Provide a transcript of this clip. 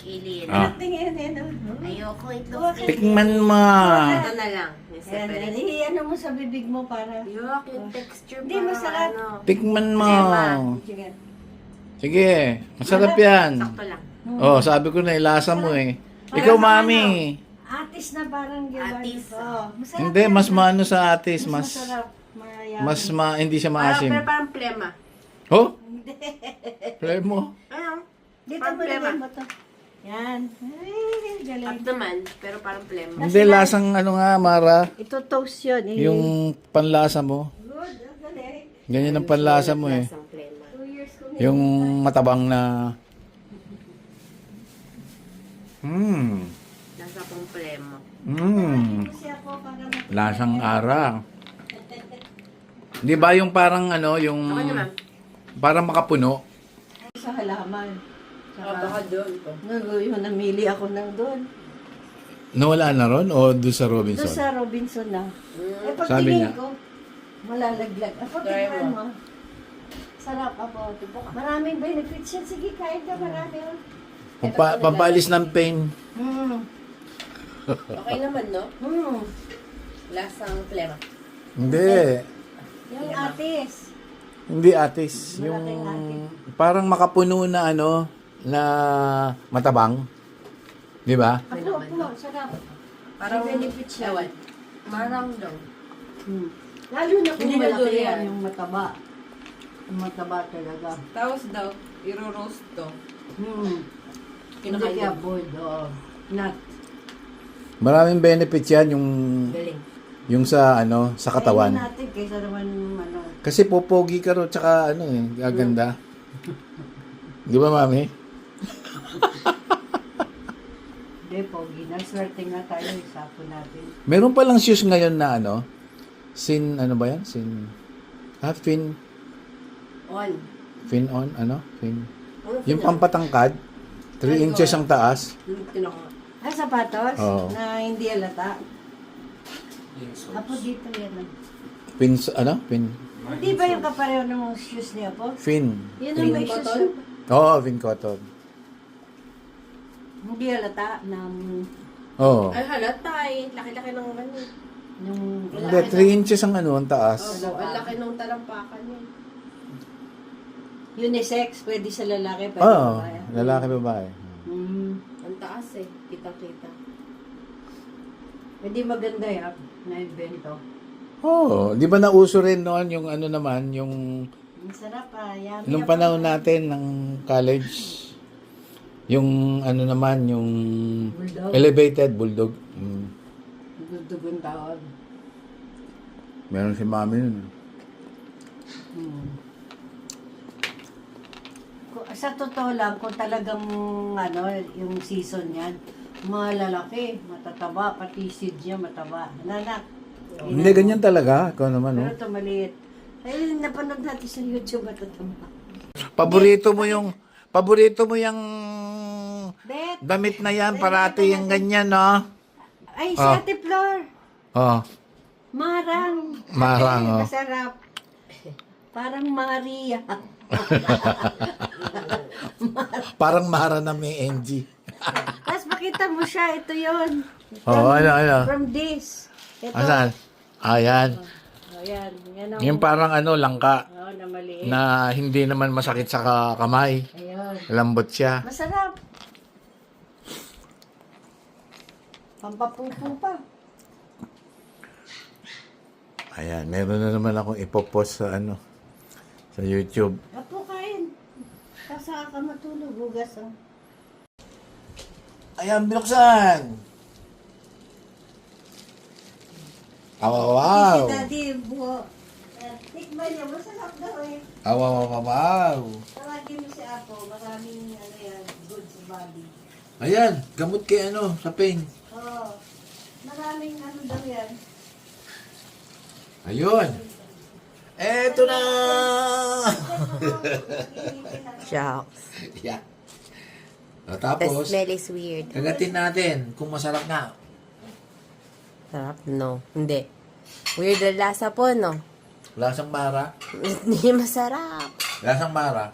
Kilin. Ah. Tingin, Ayoko itlog. Tikman mo. Ito na lang. Yung separate. ano mo sa bibig mo para... Yuck, yung texture Hindi, parang masarap. ano. Tikman mo. Sige. Sige, masarap yan. Sakto lang. Oh, sabi ko na, ilasa mo eh. Ikaw, mami. Atis na parang gawin. Atis. Oh, masarap Hindi, yan. mas maano sa atis. Mas Mas, masarap. Mayami. hindi siya Parang, maasim. pero parang plema. Oh? Play mo. Ayun. Dito Parang mo lagyan plema. mo to. Yan. Ay, galing. Up naman, pero parang plema. Hindi, lasang ano nga, Mara. Ito toast yun. Eh. Yung panlasa mo. Good, ang galing. Ganyan ang panlasa mo eh. Lasang plema. 2 years ko Yung matabang na... Mmm. Lasa pong plema. Mmm. kasi ako para Lasang ara. Di ba yung parang ano, yung... Ako naman. Parang makapuno. sa halaman. Baka doon ko. Yung namili ako ng doon. Nawala na ron o doon sa Doon Robinson? sa Robinson na. Eh pag Sabi tingin niya. ko, malalaglag. Ako Try tingnan mo. mo. Sarap ako. Maraming benefits yan. Sige, kain ka marami. Oh. Pampalis ng pain. Hmm. Okay naman, no? Lasang plema. Hindi. Yung atis. Hindi atis. Yung Malaking parang makapuno na ano, na matabang. Di ba? Ako, sarap. Parang May benefits yan. ewan. Marang daw. Lalo na kung Hindi na malaki durian. yan, yung mataba. Yung mataba talaga. Tapos daw, iro-roast to. Hindi kaya boiled, oo. Nut. Maraming benefits yan yung sa ano, sa katawan. Kainin natin kaysa naman ano. Kasi popogi ka ro, tsaka ano eh, gaganda. Di ba, mami? Hindi, pogi na. Swerte nga tayo, isapo natin. Meron palang shoes ngayon na ano, ano ba yan? Fin on, ano? Yung pampatangkad, 3 inches ang taas. Sapatos? Oo. Na hindi alata? Apo dito yan. Hindi ba yung kapareho ng mga shoes niya po? Fin. Yun ang may shoes. cotton? Oo, fin cotton. Hindi alata na Oo. Ay, halata eh. Laki-laki ng ano. yung Hindi, 3 inches ang ano, ang taas. Opo, ang laki ng talampakan yun. unisex, pwede sa lalaki, pwede Oo, sa babae. lalaki babae. Ang taas eh. Kita-kita. Pwede maganda yan, na-invento. Oo, di ba nauso rin noon yung ano naman, yung Ang sarap yummy. nung panahon natin ng college, yung ano naman, yung Bulldog. elevated bulldog. Dudugon tawag. Meron si mami nun. Sa totoo lang, kung talagang ano, yung season yan, mga lalaki, matataba, pati seed niya mataba. Nanak. Hindi, ganyan talaga. Ikaw naman, Pero no? ito maliit. Ay, napanood natin sa YouTube matataba. Paborito mo yung Bet, damit na yan, parati yung ganyan, no? ay, si Ah. Ate Flor. Oh, Marang. Marang, Ay, oh. masarap. Parang Maria. parang Mara na may NG. Tapos makita mo siya, ito yon. Oo, ano. From this. Ito. Asan? Ayan. Ayan. Yan ang, Yung parang ano, langka, na maliit. na hindi naman masakit sa kamay. Ayun. Lambot siya. Masarap. Pampapupo pa. Ayan, meron na naman akong ipopost sa ano, sa YouTube. Apo, kain. Tapos saka ka matulog, hugas. Oh. Ayan, binuksan! Wow! Si Daddy, buo. Tikman niya, masarap daw eh. Wow! Tawagin mo si Apo, maraming ano yan, good sa body. Ayan, gamot kay ano, sa pain. Oo. Maraming ano daw yan. Ayun! Eto na! Shucks. Yeah. O, The tapos, smell is weird. kagatin natin kung masarap na. Sarap? No. Hindi. Weird ang lasa po, no? Lasang Mara. Hindi masarap. Lasang Mara.